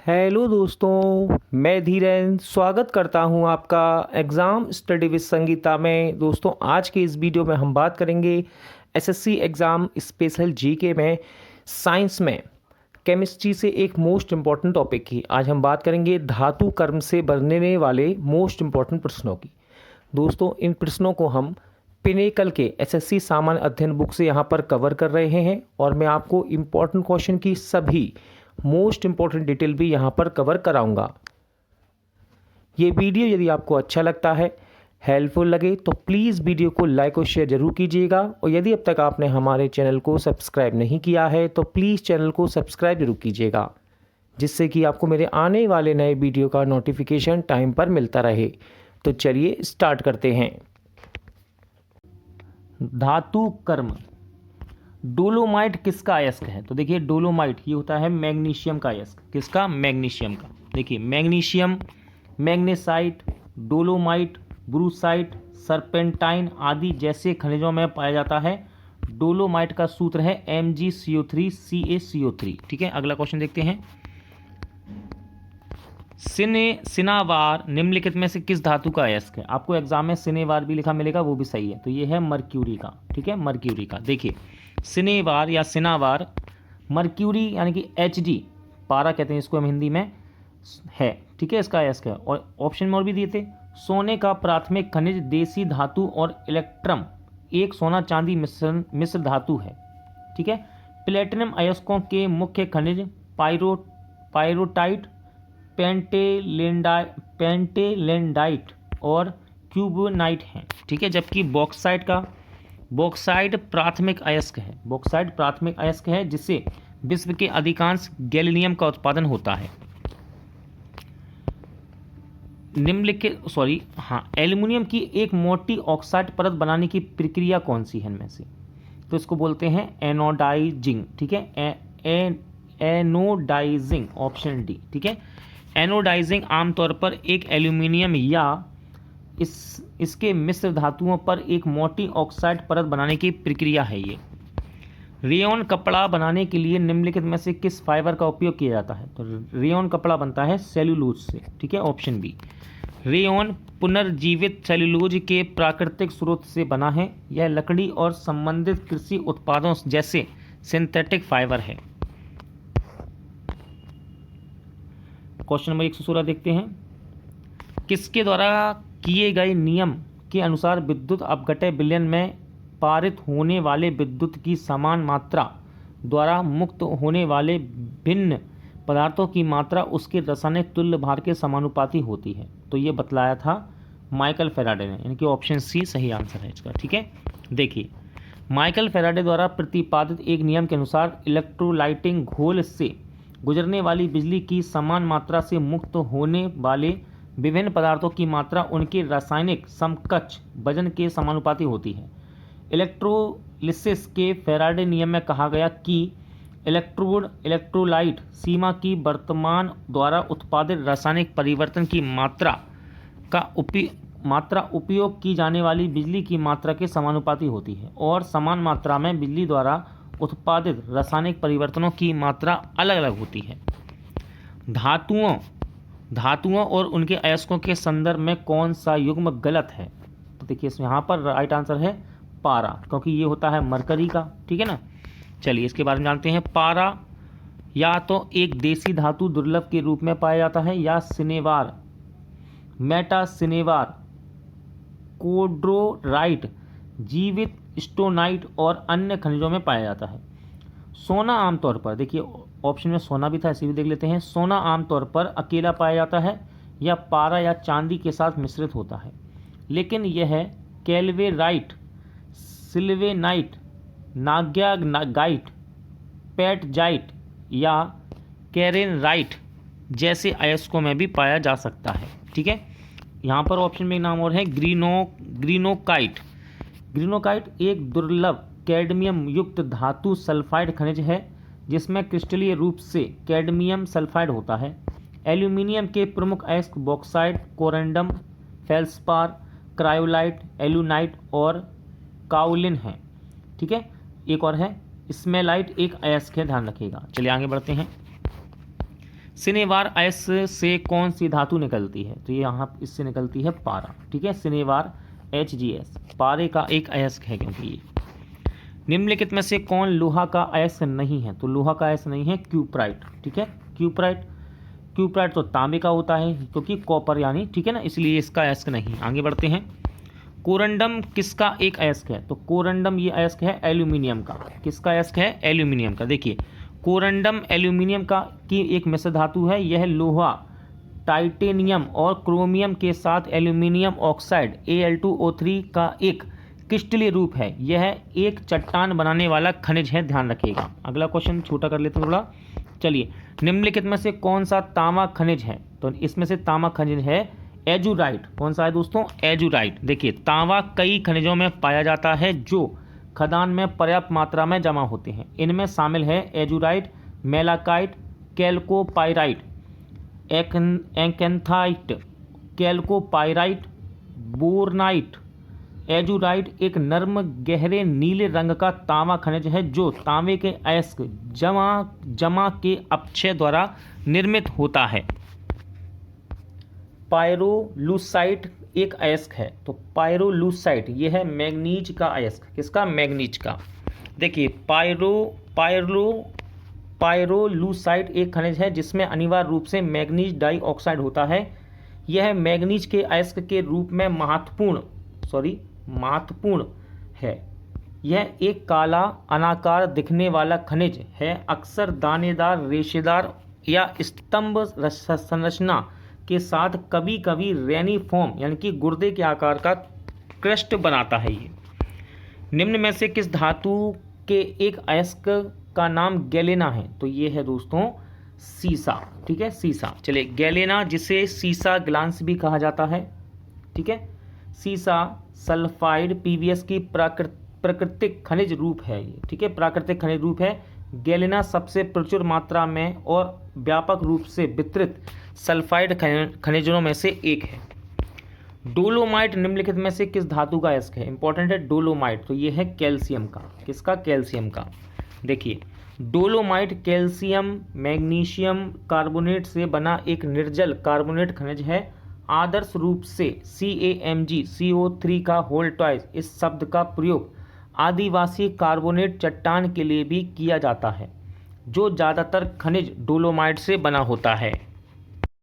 Hello दोस्तों, मैं धीरेन स्वागत करता हूं आपका एग्ज़ाम स्टडी विद संगीता में। दोस्तों, आज के इस वीडियो में हम बात करेंगे एसएससी एग्ज़ाम स्पेशल जीके में साइंस में केमिस्ट्री से एक मोस्ट इम्पॉर्टेंट टॉपिक की। आज हम बात करेंगे धातु कर्म से बनने वाले मोस्ट इम्पॉर्टेंट प्रश्नों की। दोस्तों, इन प्रश्नों को हम पिनेकल के एसएससी सामान्य अध्ययन बुक से यहाँ पर कवर कर रहे हैं और मैं आपको इम्पॉर्टेंट क्वेश्चन की सभी मोस्ट इम्पॉर्टेंट डिटेल भी यहाँ पर कवर कराऊंगा। ये वीडियो यदि आपको अच्छा लगता है, हेल्पफुल लगे, तो प्लीज़ वीडियो को लाइक और शेयर ज़रूर कीजिएगा। और यदि अब तक आपने हमारे चैनल को सब्सक्राइब नहीं किया है तो प्लीज़ चैनल को सब्सक्राइब जरूर कीजिएगा, जिससे कि आपको मेरे आने वाले नए वीडियो का नोटिफिकेशन टाइम पर मिलता रहे। तो चलिए स्टार्ट करते हैं। धातु कर्म। डोलोमाइट किसका अयस्क है? तो देखिए, डोलोमाइट ये होता है मैग्नीशियम का अयस्क। किसका? मैग्नीशियम का। देखिए, मैग्नीशियम, मैग्नेसाइट, डोलोमाइट, ब्रूसाइट, सरपेंटाइन आदि जैसे खनिजों में पाया जाता है। डोलोमाइट का सूत्र है MgCO3 ठीक है। अगला क्वेश्चन देखते हैं। सिनेवार निम्नलिखित में से किस धातु का अयस्क है? आपको एग्जाम में सिनेवार भी लिखा मिलेगा, वो भी सही है। तो ये है मर्क्यूरी का। ठीक है, मर्क्यूरी का। देखिए, सिनेवार या सिनावार मर्क्यूरी यानी कि Hd, पारा कहते हैं इसको हम हिंदी में, है। ठीक है, इसका अयस्क है। और ऑप्शन में और भी दिए थे। सोने का प्राथमिक खनिज देसी धातु और इलेक्ट्रम एक सोना चांदी मिश्र धातु है। ठीक है। प्लेटिनम अयस्कों के मुख्य खनिज पायरोटाइट, पेंटेलेंडाइट और क्यूबोनाइट हैं। ठीक है। जबकि बॉक्साइट प्राथमिक अयस्क है। बॉक्साइट प्राथमिक अयस्क है जिससे विश्व के अधिकांश गैलियम का उत्पादन होता है। एल्युमिनियम की एक मोटी ऑक्साइड परत बनाने की प्रक्रिया कौन सी है इनमें से? तो इसको बोलते हैं एनोडाइजिंग। ठीक है, एनोडाइजिंग, ऑप्शन डी। ठीक है। एनोडाइजिंग आमतौर पर एक एल्यूमिनियम या इसके मिश्र धातुओं पर एक मोटी ऑक्साइड परत बनाने की प्रक्रिया है ये। रेयॉन कपड़ा बनाने के लिए निम्नलिखित में से किस फाइबर का उपयोग किया जाता है? तो रेयॉन कपड़ा बनता है सेल्यूलोज से। ठीक है, ऑप्शन बी। रेयॉन पुनर्जीवित सेल्यूलोज के प्राकृतिक स्रोत से बना है। यह लकड़ी और संबंधित कृषि उत्पादों जैसे सिंथेटिक फाइबर है। क्वेश्चन नंबर 116 देखते हैं। किसके द्वारा किए गए नियम के अनुसार विद्युत अपघट्य विलयन में पारित होने वाले विद्युत की समान मात्रा द्वारा मुक्त होने वाले भिन्न पदार्थों की मात्रा उसके रासायनिक तुल्य भार के समानुपाती होती है? तो ये बतलाया था माइकल फैराडे ने, यानी कि ऑप्शन सी सही आंसर है इसका। ठीक है। देखिए, माइकल फैराडे द्वारा प्रतिपादित एक नियम के अनुसार इलेक्ट्रोलाइटिंग घोल से गुजरने वाली बिजली की समान मात्रा से मुक्त होने वाले विभिन्न पदार्थों की मात्रा उनके रासायनिक समकक्ष वजन के समानुपाती होती है। इलेक्ट्रोलिसिस के फैराडे नियम में कहा गया कि इलेक्ट्रोलाइट सीमा की वर्तमान द्वारा उत्पादित रासायनिक परिवर्तन की मात्रा उपयोग की जाने वाली बिजली की मात्रा के समानुपाती होती है और समान मात्रा में बिजली द्वारा उत्पादित रासायनिक परिवर्तनों की मात्रा अलग अलग होती है। धातुओं और उनके अयस्कों के संदर्भ में कौन सा युग्म गलत है? तो देखिए, इसमें यहाँ पर राइट आंसर है पारा, क्योंकि ये होता है मरकरी का। ठीक है ना। चलिए, इसके बारे में जानते हैं। पारा या तो एक देसी धातु दुर्लभ के रूप में पाया जाता है या सिनेवार, मेटासिनेवार, कोड्रोराइट, जीवित स्टोनाइट और अन्य खनिजों में पाया जाता है। सोना आमतौर पर, देखिए ऑप्शन में सोना भी था, इसे भी देख लेते हैं। सोना आमतौर पर अकेला पाया जाता है या पारा या चांदी के साथ मिश्रित होता है, लेकिन यह कैल्वेराइट, सिल्वेनाइट, नाग्यागाइट, पेटजाइट या कैरेनराइट जैसे अयस्कों में भी पाया जा सकता है। ठीक है। यहाँ पर ऑप्शन में एक नाम और है, ग्रीनोकाइट। ग्रीनोकाइट एक दुर्लभ कैडमियम युक्त धातु सल्फाइड खनिज है जिसमें क्रिस्टलीय रूप से कैडमियम सल्फाइड होता है। एल्यूमिनियम के प्रमुख अयस्क बॉक्साइट, कोरेंडम, फेल्सपार, क्रायोलाइट, एल्यूनाइट और काउलिन हैं। ठीक है। एक और है स्मेलाइट, एक अयस्क है, ध्यान रखिएगा। चलिए आगे बढ़ते हैं। सिनेवार अयस्क से कौन सी धातु निकलती है? तो ये यहाँ इससे निकलती है पारा। ठीक है, सिनेवार HgS पारे का एक अयस्क है, क्योंकि ये। निम्नलिखित में से कौन लोहा का अयस्क नहीं है? तो लोहा का अयस्क नहीं है क्यूप्राइट। ठीक है, क्यूप्राइट तो तांबे का होता है, क्योंकि कॉपर यानी, ठीक है ना, इसलिए इसका अयस्क नहीं। आगे बढ़ते हैं। कोरंडम किसका एक अयस्क है? तो कोरंडम ये अयस्क है एल्यूमिनियम का। किसका अयस्क है? एल्यूमिनियम का। देखिए, कोरंडम एल्यूमिनियम का की एक मिश्र धातु है। यह लोहा, टाइटेनियम और क्रोमियम के साथ एल्यूमिनियम ऑक्साइड Al2O3 का एक क्रिस्टलीय रूप है। यह एक चट्टान बनाने वाला खनिज है, ध्यान रखिएगा। अगला क्वेश्चन छोटा कर लेते हैं थोड़ा। चलिए, निम्नलिखित में से कौन सा तांबा खनिज है? तो इसमें से तांबा खनिज है एजुराइट। कौन सा है दोस्तों? एजुराइट। देखिए, तांबा कई खनिजों में पाया जाता है जो खदान में पर्याप्त मात्रा में जमा होते हैं। इनमें शामिल है एजुराइट, मेलाकाइट, कैल्कोपाइराइट, एकेंथाइट, कैल्कोपाइराइट, बोरनाइट। एजुराइट एक नर्म गहरे नीले रंग का तांबा खनिज है जो तांबे के अयस्क जमा के अपक्षय द्वारा निर्मित होता है। पायरोलूसाइट एक अयस्क है। तो पायरोलूसाइट ये है मैग्नीज का अयस्क। किसका? मैग्नीज का। देखिए, पायरोलूसाइट एक खनिज है जिसमें अनिवार्य रूप से मैग्नीज डाइऑक्साइड होता है। यह मैग्नीज के अयस्क के रूप में महत्वपूर्ण है। यह एक काला अनाकार दिखने वाला खनिज है, अक्सर दानेदार, रेशेदार या स्तंभ संरचना के साथ कभी कभी रेनिफॉर्म यानी कि गुर्दे के आकार का क्रस्ट बनाता है। ये निम्न में से किस धातु के एक अयस्क का नाम गैलेना है? तो ये है दोस्तों सीसा। ठीक है, सीसा। चलिए, गैलेना जिसे सीसा ग्लांस भी कहा जाता है। ठीक है, सीसा सल्फाइड PbS की प्राकृतिक खनिज रूप है ये। ठीक है, प्राकृतिक खनिज रूप है। गैलेना सबसे प्रचुर मात्रा में और व्यापक रूप से वितरित सल्फाइड खनिजों में से एक है। डोलोमाइट निम्नलिखित में से किस धातु का अयस्क है? इंपॉर्टेंट है डोलोमाइट। तो ये है कैल्शियम का। किसका? कैल्शियम का। देखिए, डोलोमाइट कैल्शियम मैग्नीशियम कार्बोनेट से बना एक निर्जल कार्बोनेट खनिज है। आदर्श रूप से CaMgCO3 का होल ट्वाइस इस शब्द का प्रयोग आदिवासी कार्बोनेट चट्टान के लिए भी किया जाता है, जो ज़्यादातर खनिज डोलोमाइट से बना होता है।